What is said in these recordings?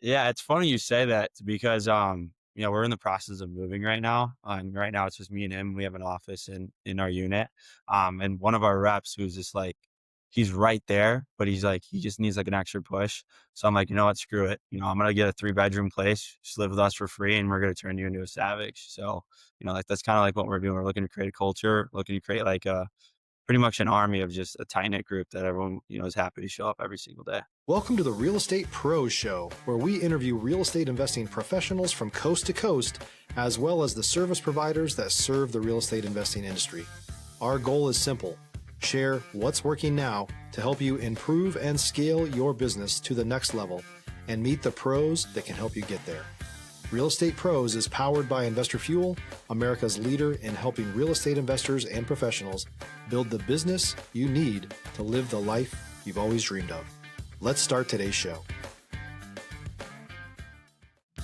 Yeah, it's funny you say that because we're in the process of moving right now. And right now it's just me and him. We have an office in our unit. And one of our reps who's just like he's right there, but he's like he just needs like an extra push. So I'm like, you know what, screw it. I'm gonna get a 3 bedroom place, just live with us for free, and we're gonna turn you into a savage. So, like that's kind of like what we're doing. We're looking to create a culture, looking to create like a pretty much an army of just a tight knit group that everyone, is happy to show up every single day. Welcome to the Real Estate Pros Show, where we interview real estate investing professionals from coast to coast, as well as the service providers that serve the real estate investing industry. Our goal is simple: share what's working now to help you improve and scale your business to the next level and meet the pros that can help you get there. Real Estate Pros is powered by Investor Fuel, America's leader in helping real estate investors and professionals build the business you need to live the life you've always dreamed of. Let's start today's show.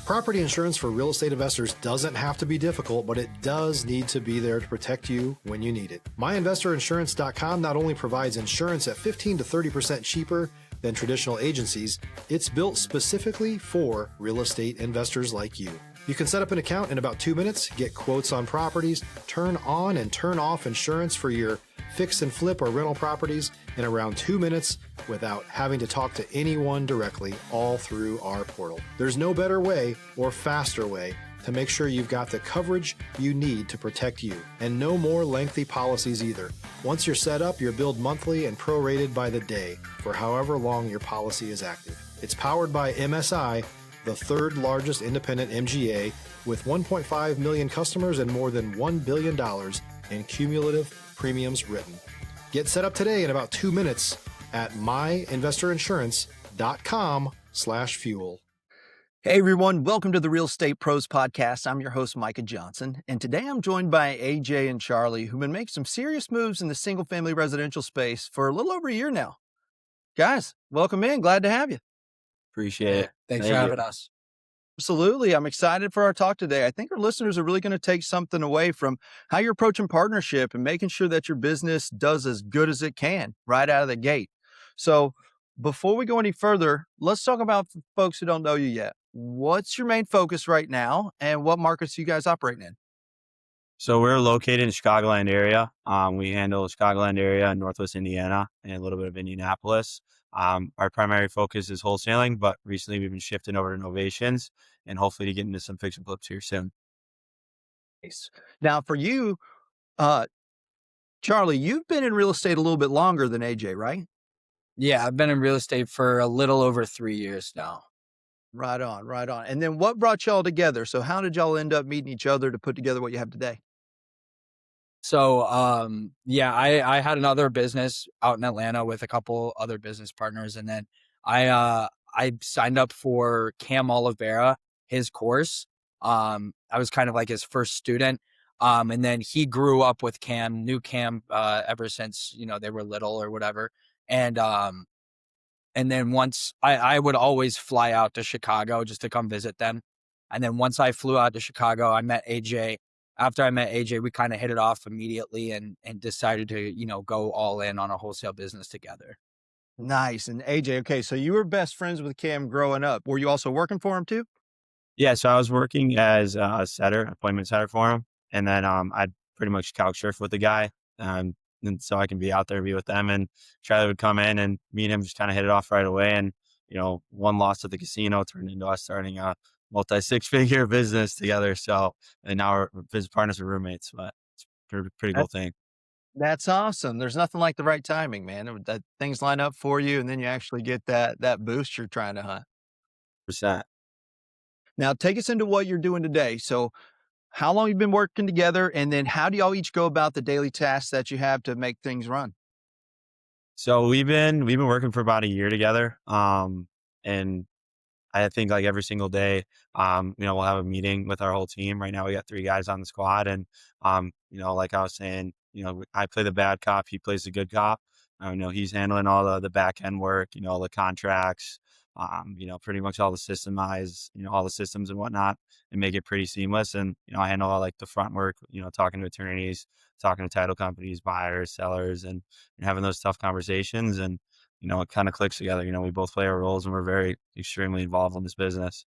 Property insurance for real estate investors doesn't have to be difficult, but it does need to be there to protect you when you need it. MyInvestorInsurance.com not only provides insurance at 15 to 30% cheaper than traditional agencies, it's built specifically for real estate investors like you. You can set up an account in about 2 minutes, get quotes on properties, turn on and turn off insurance for your fix and flip or rental properties in around 2 minutes without having to talk to anyone directly, all through our portal. There's no better way or faster way to make sure you've got the coverage you need to protect you, and no more lengthy policies either. Once you're set up, you're billed monthly and prorated by the day for however long your policy is active. It's powered by MSI, the third largest independent MGA, with 1.5 million customers and more than $1 billion in cumulative premiums written. Get set up today in about 2 minutes at myinvestorinsurance.com/fuel. Hey everyone, welcome to the Real Estate Pros Podcast. I'm your host, Micah Johnson, and today I'm joined by AJ and Charlie, who've been making some serious moves in the single-family residential space for a little over a year now. Guys, welcome in. Glad to have you. Appreciate it. Thanks Thank for you. having us. Absolutely. I'm excited for our talk today. I think our listeners are really going to take something away from how you're approaching partnership and making sure that your business does as good as it can right out of the gate. So before we go any further, let's talk about folks who don't know you yet. What's your main focus right now, and what markets are you guys operating in? So we're located in the Chicagoland area. We handle Chicagoland area, Northwest Indiana, and a little bit of Indianapolis. Our primary focus is wholesaling, but recently we've been shifting over to novations and hopefully to get into some fix and flips here soon. Nice. Now, for you, uh, Charlie, you've been in real estate a little bit longer than AJ, right? Yeah, I've been in real estate for a little over 3 years now. Right on, right on. And then what brought y'all together? So how did y'all end up meeting each other to put together what you have today? So, I had another business out in Atlanta with a couple other business partners, and then I signed up for Cam Oliveira, his course. I was kind of like his first student. And then he grew up with Cam, knew Cam ever since, they were little or whatever. And and then once I would always fly out to Chicago just to come visit them. And then once I flew out to Chicago, I met AJ. After I met AJ, we kind of hit it off immediately and decided to, go all in on a wholesale business together. Nice. And AJ, okay, so you were best friends with Cam growing up. Were you also working for him too? Yeah, so I was working as a setter, appointment setter for him, and then I'd pretty much couch surf with the guy, and so I can be out there, be with them. And Charlie would come in, and me and him just kind of hit it off right away. And one loss at the casino turned into us starting a multi-six-figure business together. So, and now we're business partners and roommates, but it's a pretty cool thing. That's awesome. There's nothing like the right timing, man. That things line up for you, and then you actually get that boost you're trying to hunt. Percent. Now, take us into what you're doing today. So, how long you been working together, and then how do y'all each go about the daily tasks that you have to make things run? So we've been working for about a year together. And I think like every single day, we'll have a meeting with our whole team. Right now we got 3 guys on the squad, and like I was saying, I play the bad cop, he plays the good cop. He's handling all the back end work, the contracts, pretty much all the all the systems and whatnot, and make it pretty seamless. And I handle all like the front work, talking to attorneys, talking to title companies, buyers, sellers, and having those tough conversations. And it kind of clicks together. We both play our roles and we're very extremely involved in this business.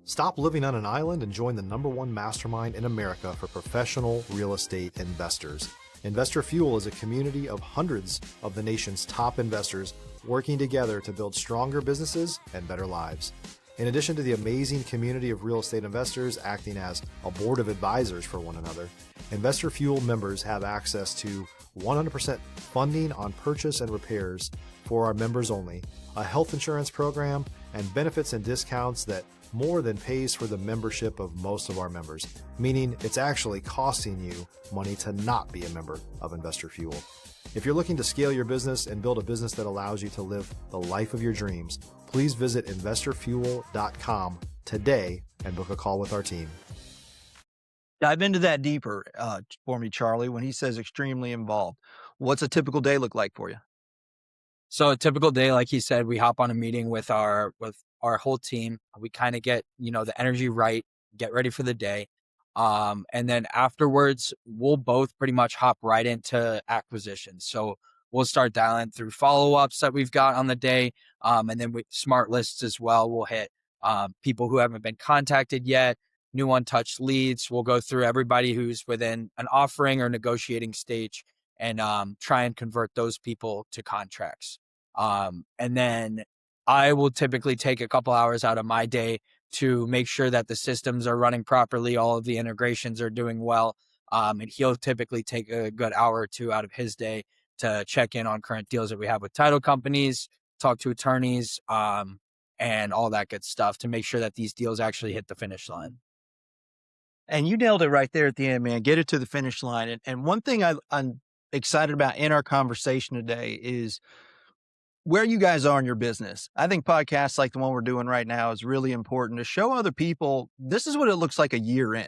Stop living on an island and join the #1 mastermind in America for professional real estate investors. Investor Fuel is a community of hundreds of the nation's top investors working together to build stronger businesses and better lives. In addition to the amazing community of real estate investors acting as a board of advisors for one another, Investor Fuel members have access to 100% funding on purchase and repairs for our members only, a health insurance program, and benefits and discounts that more than pays for the membership of most of our members, meaning it's actually costing you money to not be a member of Investor Fuel. If you're looking to scale your business and build a business that allows you to live the life of your dreams, please visit investorfuel.com today and book a call with our team. Dive into that deeper for me, Charlie. When he says extremely involved, what's a typical day look like for you? So a typical day, like he said, we hop on a meeting with our whole team. We kind of get, the energy right, get ready for the day. And then afterwards, we'll both pretty much hop right into acquisitions. So we'll start dialing through follow-ups that we've got on the day. And then with smart lists as well, we'll hit people who haven't been contacted yet, new untouched leads. We'll go through everybody who's within an offering or negotiating stage and try and convert those people to contracts. And then I will typically take a couple hours out of my day to make sure that the systems are running properly, all of the integrations are doing well. And he'll typically take a good hour or two out of his day to check in on current deals that we have with title companies, talk to attorneys, and all that good stuff to make sure that these deals actually hit the finish line. And you nailed it right there at the end, man. Get it to the finish line. And one thing I'm excited about in our conversation today is where you guys are in your business. I think podcasts like the one we're doing right now is really important to show other people this is what it looks like a year in.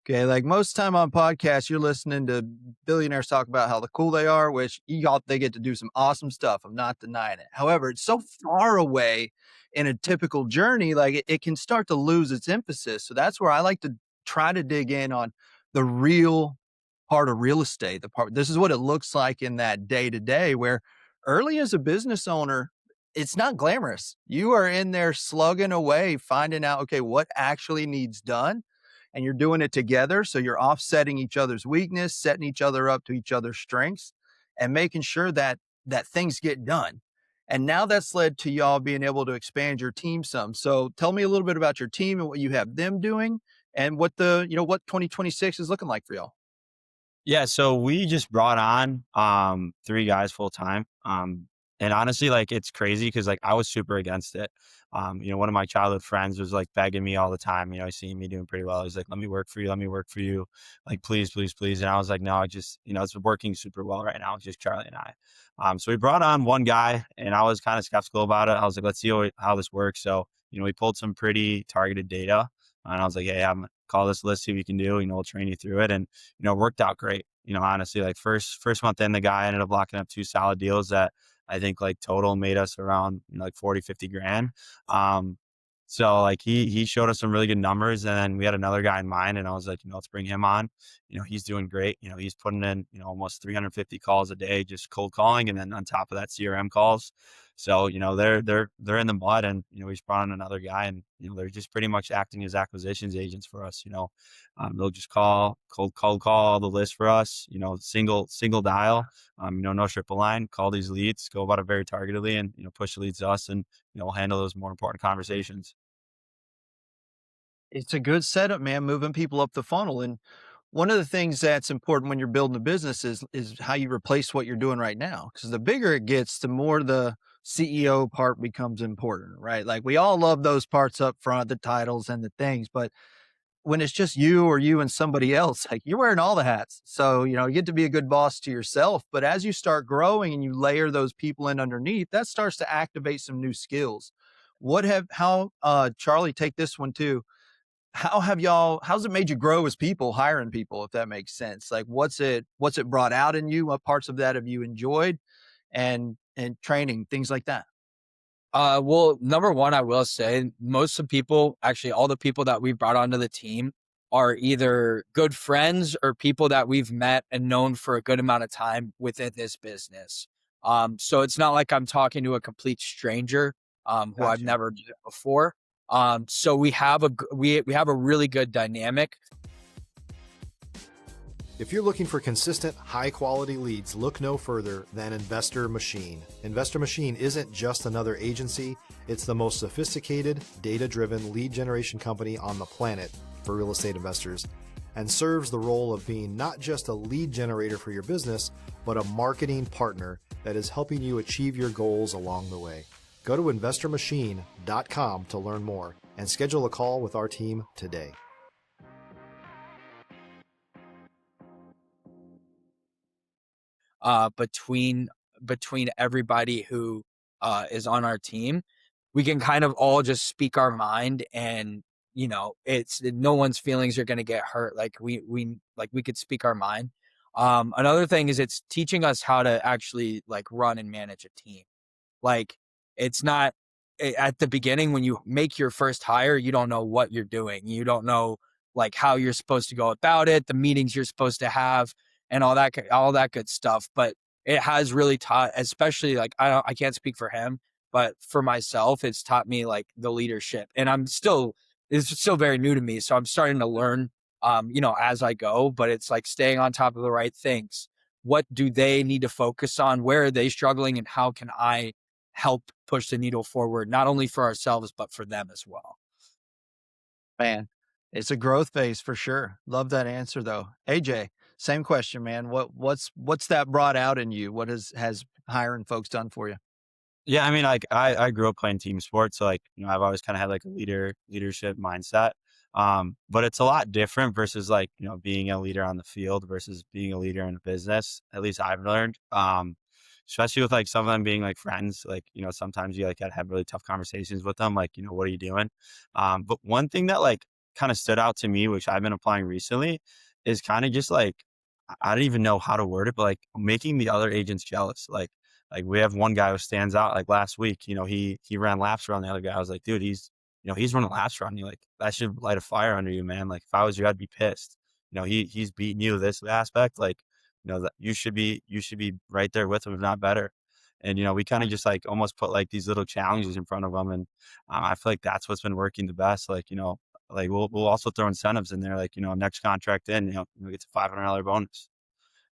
Okay. Like most time on podcasts, you're listening to billionaires talk about how cool they are, which they get to do some awesome stuff. I'm not denying it. However, it's so far away in a typical journey, like it can start to lose its emphasis. So that's where I like to try to dig in on the real part of real estate. This is what it looks like in that day to day, where early as a business owner, it's not glamorous. You are in there slugging away, finding out, okay, what actually needs done. And you're doing it together. So you're offsetting each other's weakness, setting each other up to each other's strengths, and making sure that things get done. And now that's led to y'all being able to expand your team some. So tell me a little bit about your team and what you have them doing and what what 2026 is looking like for y'all. Yeah, so we just brought on 3 guys full time. And honestly, like it's crazy because like I was super against it. One of my childhood friends was like begging me all the time, seeing me doing pretty well. He's like, let me work for you, let me work for you. Like, please, please, please. And I was like, no, I just, it's working super well right now. It's just Charlie and I. So we brought on one guy and I was kind of skeptical about it. I was like, let's see how this works. So, we pulled some pretty targeted data and I was like, hey, I'm gonna call this list, see what you can do. We'll train you through it. And, it worked out great. Honestly, like first month in, the guy ended up locking up 2 solid deals that I think like total made us around like 40, 50 grand. So like he showed us some really good numbers and then we had another guy in mind and I was like, let's bring him on. He's doing great. He's putting in, almost 350 calls a day, just cold calling. And then on top of that, CRM calls. So, they're in the mud and, we just brought on another guy and, they're just pretty much acting as acquisitions agents for us. They'll just cold call all the lists for us, single dial, no triple line, call these leads, go about it very targetedly and, push the leads to us and, we'll handle those more important conversations. It's a good setup, man, moving people up the funnel. And one of the things that's important when you're building a business is how you replace what you're doing right now. Because the bigger it gets, the more the CEO part becomes important, right? Like we all love those parts up front, the titles and the things, but when it's just you or you and somebody else, like you're wearing all the hats. So, you get to be a good boss to yourself. But as you start growing and you layer those people in underneath, that starts to activate some new skills. Charlie, take this one too. How's it made you grow as people, hiring people, if that makes sense? Like what's it brought out in you? What parts of that have you enjoyed and training, things like that? Well, number one, I will say most of the people, actually all the people that we've brought onto the team are either good friends or people that we've met and known for a good amount of time within this business. So it's not like I'm talking to a complete stranger who I've Gotcha. never met before. So we have we have a really good dynamic. If you're looking for consistent, high-quality leads, look no further than Investor Machine. Investor Machine isn't just another agency, it's the most sophisticated, data-driven lead generation company on the planet for real estate investors, and serves the role of being not just a lead generator for your business, but a marketing partner that is helping you achieve your goals along the way. Go to investormachine.com to learn more and schedule a call with our team today. Between everybody who is on our team, we can kind of all just speak our mind, and it's no one's feelings are going to get hurt. Like we could speak our mind. Another thing is it's teaching us how to actually like run and manage a team. Like it's not at the beginning when you make your first hire, you don't know what you're doing. You don't know like how you're supposed to go about it, the meetings you're supposed to have, and all that good stuff. But it has really taught, especially like I can't speak for him, but for myself, it's taught me like the leadership. And it's still very new to me, so I'm starting to learn as I go. But it's like staying on top of the right things. What do they need to focus on? Where are they struggling, and how can I help push the needle forward, not only for ourselves, but for them as well? Man, it's a growth phase for sure. Love that answer though. AJ, same question, man. What's that brought out in you? What has hiring folks done for you? Yeah, I mean, like I grew up playing team sports, so like I've always kind of had like a leadership mindset. But it's a lot different versus like being a leader on the field versus being a leader in a business. At least I've learned. Especially with like some of them being like friends, like sometimes you like gotta have really tough conversations with them, like what are you doing? But one thing that like kind of stood out to me, which I've been applying recently, is kind of just like I don't even know how to word it, but like making the other agents jealous. Like we have one guy who stands out. Like last week, he ran laps around the other guy. I was like, dude, he's running laps around you. Like that should light a fire under you, man. Like if I was you, I'd be pissed. He's beating you this aspect. Like that you should be right there with him, if not better. And we kind of just like almost put like these little challenges in front of them, and I feel like that's what's been working the best. Like like we'll also throw incentives in there, like next contract in, it's a $500 bonus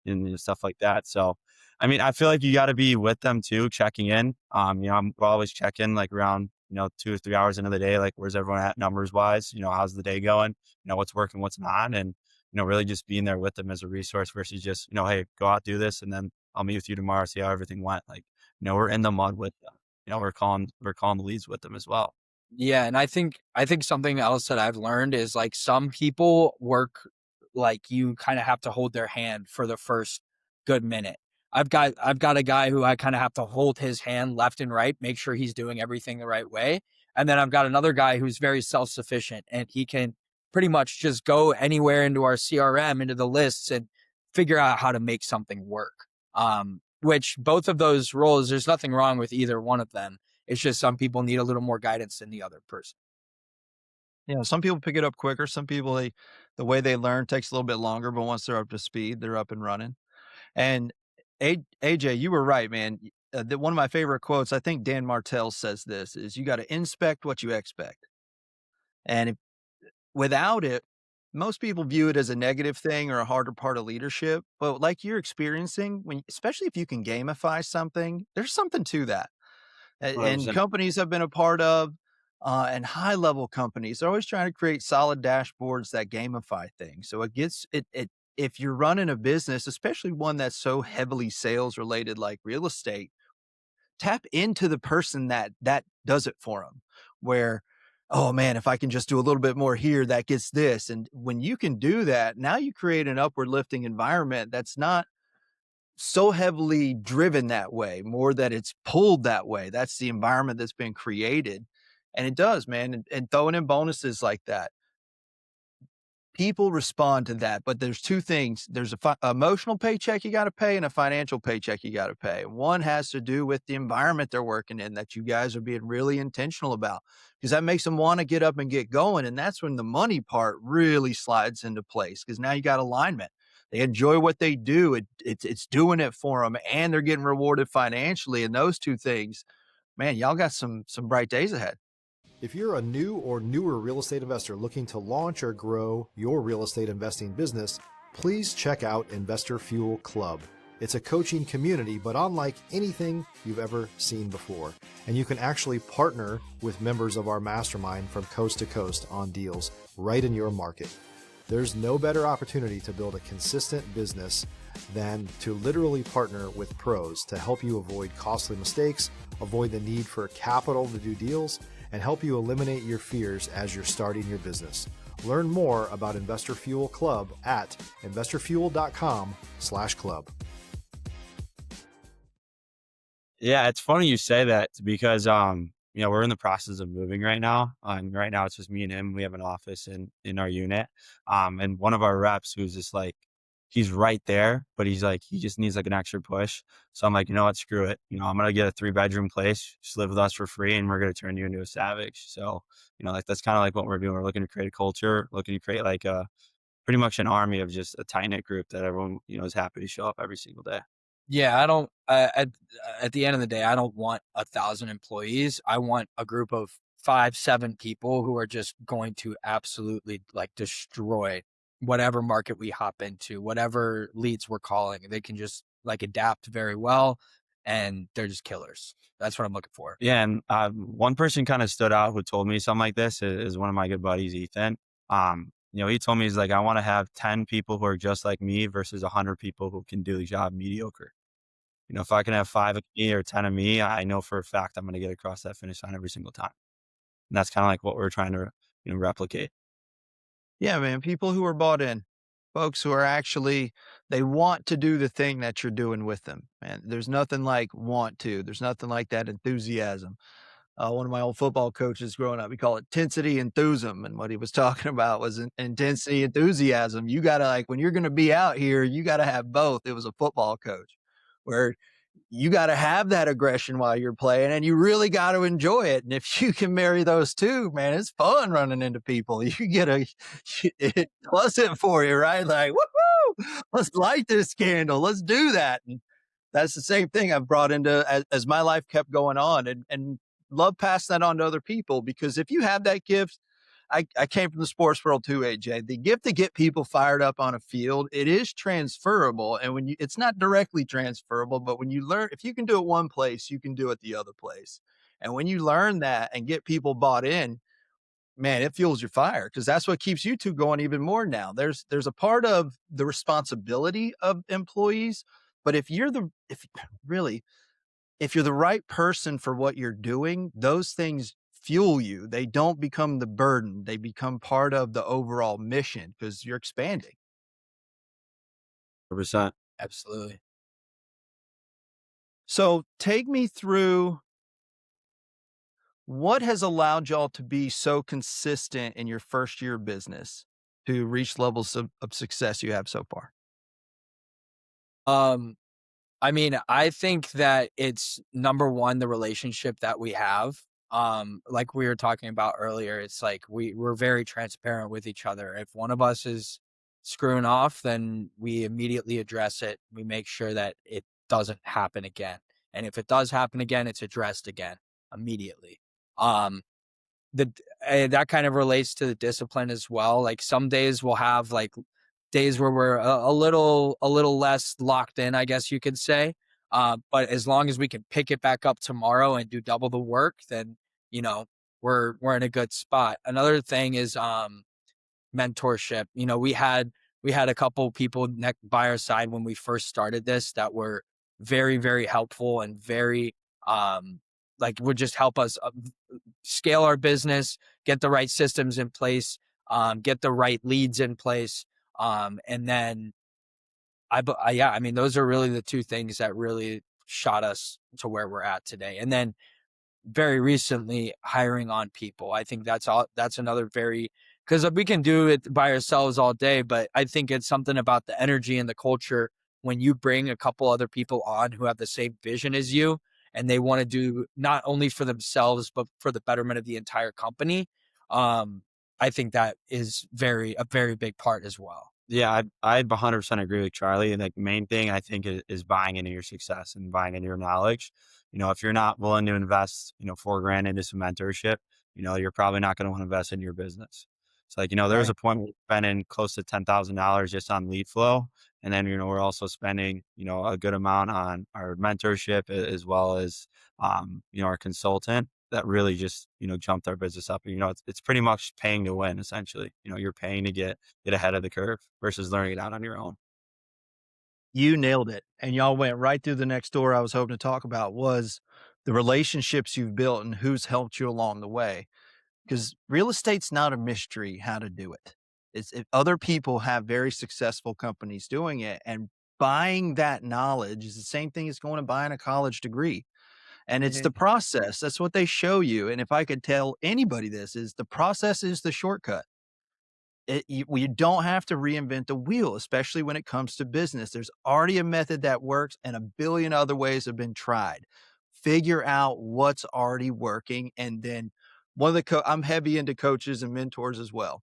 and stuff like that. So, I mean, I feel like you got to be with them too, checking in. We'll always check in like around 2 or 3 hours into the day, like where's everyone at numbers wise? How's the day going? What's working, what's not, and really just being there with them as a resource versus just hey, go out, do this, and then I'll meet with you tomorrow, see how everything went. Like we're in the mud with them. We're calling the leads with them as well. Yeah, and I think something else that I've learned is like some people work like you kind of have to hold their hand for the first good minute. I've got a guy who I kind of have to hold his hand left and right, make sure he's doing everything the right way. And then I've got another guy who's very self-sufficient, and he can pretty much just go anywhere into our CRM, into the lists, and figure out how to make something work. Which both of those roles, there's nothing wrong with either one of them. It's just some people need a little more guidance than the other person. Some people pick it up quicker. Some people, the way they learn takes a little bit longer, but once they're up to speed, they're up and running. And AJ, you were right, man. One of my favorite quotes, I think Dan Martell says this, is you got to inspect what you expect. And without it, most people view it as a negative thing or a harder part of leadership. But like you're experiencing, especially if you can gamify something, there's something to that. And 100%. companies I've been a part of, and high level companies, they're always trying to create solid dashboards that gamify things. So if you're running a business, especially one that's so heavily sales related like real estate, tap into the person that does it for them, where, oh man, if I can just do a little bit more here, that gets this. And when you can do that, now you create an upward lifting environment that's not so heavily driven that way, more that it's pulled that way. That's the environment that's been created. And it does, man. And throwing in bonuses like that, people respond to that. But there's two things. There's a emotional paycheck you got to pay and a financial paycheck you got to pay. One has to do with the environment they're working in that you guys are being really intentional about, because that makes them want to get up and get going. And that's when the money part really slides into place, because now you got alignment. they enjoy what they do. It's doing it for them, and they're getting rewarded financially. And those two things, man, y'all got some bright days ahead. If you're a new or newer real estate investor looking to launch or grow your real estate investing business, please check out Investor Fuel Club. It's a coaching community, but unlike anything you've ever seen before. And you can actually partner with members of our mastermind from coast to coast on deals right in your market. There's no better opportunity to build a consistent business than to literally partner with pros to help you avoid costly mistakes, avoid the need for capital to do deals, and help you eliminate your fears as you're starting your business. Learn more about Investor Fuel Club at investorfuel.com/club. Yeah, it's funny you say that because we're in the process of moving right now. And right now it's just me and him. We have an office in our unit. And one of our reps who's just like he's right there, but he's like he just needs like an extra push. So I'm like, you know what, screw it. I'm gonna get a 3-bedroom place, just live with us for free, and we're gonna turn you into a savage. So, like that's kind of like what we're doing. We're looking to create a culture, looking to create like a pretty much an army of just a tight knit group that everyone, is happy to show up every single day. Yeah, I don't. At the end of the day, I don't want 1,000 employees. I want a group of 5, 7 people who are just going to absolutely like destroy whatever market we hop into, whatever leads we're calling. They can just like adapt very well, and they're just killers. That's what I'm looking for. Yeah, and one person kind of stood out who told me something like this is one of my good buddies, Ethan. He told me he's like, I want to have 10 people who are just like me versus 100 people who can do the job mediocre. If I can have 5 of me or 10 of me, I know for a fact I'm going to get across that finish line every single time. And that's kind of like what we're trying to, replicate. Yeah, man, people who are bought in, folks who are actually they want to do the thing that you're doing with them. Man, there's nothing like want to. There's nothing like that enthusiasm. One of my old football coaches growing up, we call it intensity enthusiasm. And what he was talking about was intensity enthusiasm. You got to like, when you're going to be out here, you got to have both. It was a football coach where you got to have that aggression while you're playing and you really got to enjoy it. And if you can marry those two, man, it's fun running into people. You get it plus it for you, right? Like, woohoo, let's light this candle. Let's do that. And that's the same thing I've brought into as my life kept going on and love passing that on to other people, because if you have that gift, I came from the sports world too, AJ. The gift to get people fired up on a field, it is transferable. And it's not directly transferable, but when you learn, if you can do it one place, you can do it the other place. And when you learn that and get people bought in, man, it fuels your fire, because that's what keeps you two going even more now. There's a part of the responsibility of employees, but if really if you're the right person for what you're doing, those things fuel you. They don't become the burden. They become part of the overall mission because you're expanding. 100%. Absolutely. So take me through what has allowed y'all to be so consistent in your first year of business to reach levels of success you have so far. I mean, I think that it's number one, the relationship that we have. Like we were talking about earlier, it's like we're very transparent with each other. If one of us is screwing off, then we immediately address it. We make sure that it doesn't happen again. And if it does happen again, it's addressed again immediately. Um, that kind of relates to the discipline as well. Like some days we'll have like days where we're a little less locked in, I guess you could say. But as long as we can pick it back up tomorrow and do double the work, then we're in a good spot. Another thing is mentorship. We had a couple people by our side when we first started this that were very, very helpful and very would just help us scale our business, get the right systems in place, get the right leads in place. And then I mean, those are really the two things that really shot us to where we're at today. And then very recently hiring on people. I think that's another because we can do it by ourselves all day, but I think it's something about the energy and the culture when you bring a couple other people on who have the same vision as you and they want to do not only for themselves, but for the betterment of the entire company. I think that is a very big part as well. Yeah, I'd 100% agree with Charlie. Like, main thing I think is buying into your success and buying into your knowledge. If you're not willing to invest, 4 grand into some mentorship, you're probably not going to want to invest in your business. So like, there was Right. a point where we're spending close to $10,000 just on lead flow. And then, we're also spending, a good amount on our mentorship as well as, our consultant that really just, jumped our business up. It's pretty much paying to win essentially. You're paying to get ahead of the curve versus learning it out on your own. You nailed it. And y'all went right through the next door I was hoping to talk about was the relationships you've built and who's helped you along the way. Because real estate's not a mystery how to do it. Other people have very successful companies doing it, and buying that knowledge is the same thing as going and buying a college degree. And it's the Mhm. process. That's what they show you. And if I could tell anybody this is the process is the shortcut. You don't have to reinvent the wheel, especially when it comes to business. There's already a method that works, and a billion other ways have been tried. Figure out what's already working. And then I'm heavy into coaches and mentors as well.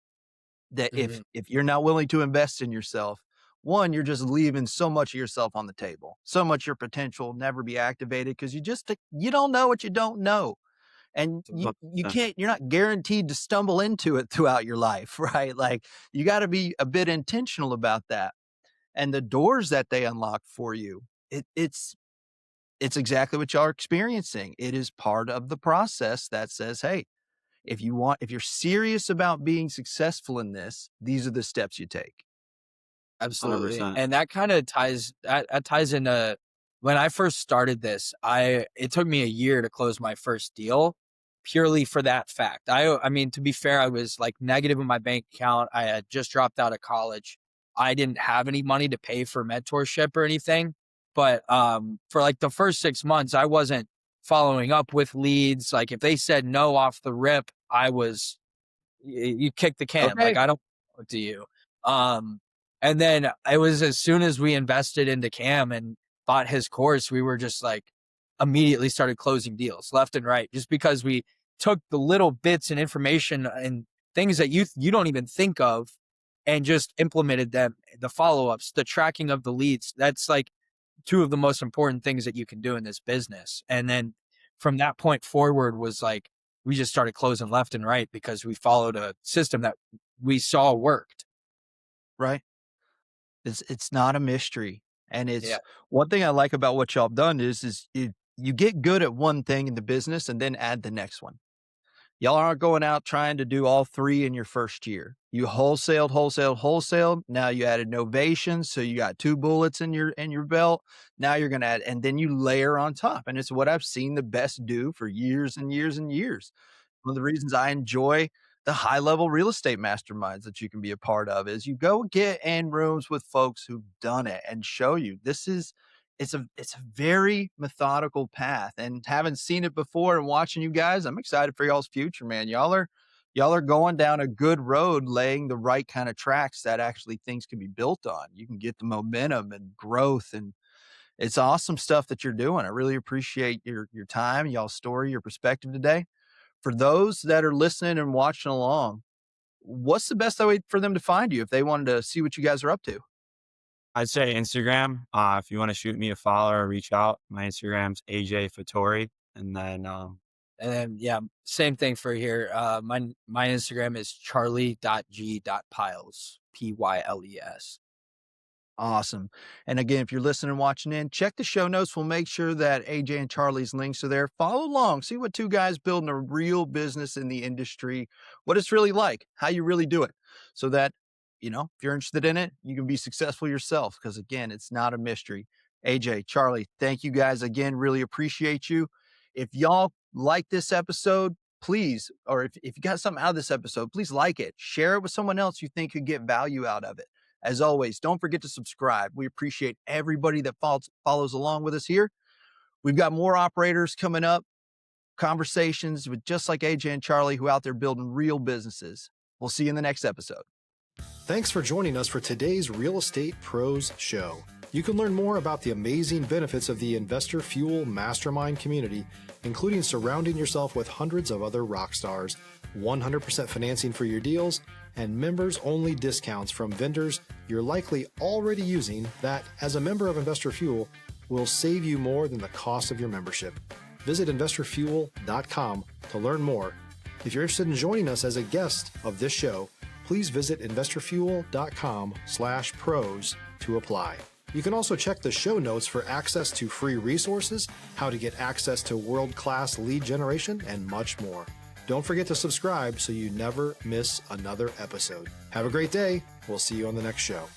That if Mhm. if you're not willing to invest in yourself, one, you're just leaving so much of yourself on the table. So much of your potential will never be activated because you don't know what you don't know. And you're not guaranteed to stumble into it throughout your life, right? Like, you got to be a bit intentional about that. And the doors that they unlock for you, it's exactly what y'all are experiencing. It is part of the process that says, hey, if you're serious about being successful in this, these are the steps you take. Absolutely. 100%. And that kind of that ties into when I first started this, it took me a year to close my first deal purely for that fact. I mean, to be fair, I was like negative in my bank account. I had just dropped out of college. I didn't have any money to pay for mentorship or anything. But for like the first 6 months, I wasn't following up with leads. Like if they said no off the rip, you kick the can. Like Okay. I don't talk to you. Um, and then it was as soon as we invested into Cam and bought his course, we were just like immediately started closing deals left and right, just because we took the little bits and information and things that you don't even think of and just implemented them. The follow ups, the tracking of the leads. That's like two of the most important things that you can do in this business. And then from that point forward was like, we just started closing left and right because we followed a system that we saw worked. Right. It's not a mystery. And Yeah. it's one thing I like about what y'all have done is you get good at one thing in the business and then add the next one. Y'all aren't going out trying to do all three in your first year. You wholesaled. Now you added novation, so you got two bullets in your belt. Now you're going to add, and then you layer on top. And it's what I've seen the best do for years and years and years. One of the reasons I enjoy the high level real estate masterminds that you can be a part of is you go get in rooms with folks who've done it and show you it's a very methodical path. And having seen it before and watching you guys, I'm excited for y'all's future, man. Y'all are going down a good road, laying the right kind of tracks that actually things can be built on. You can get the momentum and growth, and it's awesome stuff that you're doing. I really appreciate your time, y'all's story, your perspective today. For those that are listening and watching along, what's the best way for them to find you if they wanted to see what you guys are up to? I'd say Instagram. If you want to shoot me a follow or reach out, my Instagram's AJ Fattori. And then, And then, yeah, same thing for here. My Instagram is charlie.g.pyles, Pyles. Awesome. And again, if you're listening and watching in, check the show notes. We'll make sure that AJ and Charlie's links are there. Follow along. See what two guys building a real business in the industry, what it's really like, how you really do it. So that, if you're interested in it, you can be successful yourself. Because again, it's not a mystery. AJ, Charlie, thank you guys again. Really appreciate you. If y'all like this episode, please, or if you got something out of this episode, please like it. Share it with someone else you think could get value out of it. As always, don't forget to subscribe. We appreciate everybody that follows along with us here. We've got more operators coming up, conversations with just like AJ and Charlie who are out there building real businesses. We'll see you in the next episode. Thanks for joining us for today's Real Estate Pros Show. You can learn more about the amazing benefits of the Investor Fuel Mastermind community including surrounding yourself with hundreds of other rock stars, 100% financing for your deals, and members-only discounts from vendors you're likely already using that, as a member of Investor Fuel, will save you more than the cost of your membership. Visit investorfuel.com to learn more. If you're interested in joining us as a guest of this show, please visit investorfuel.com/pros to apply. You can also check the show notes for access to free resources, how to get access to world-class lead generation, and much more. Don't forget to subscribe so you never miss another episode. Have a great day. We'll see you on the next show.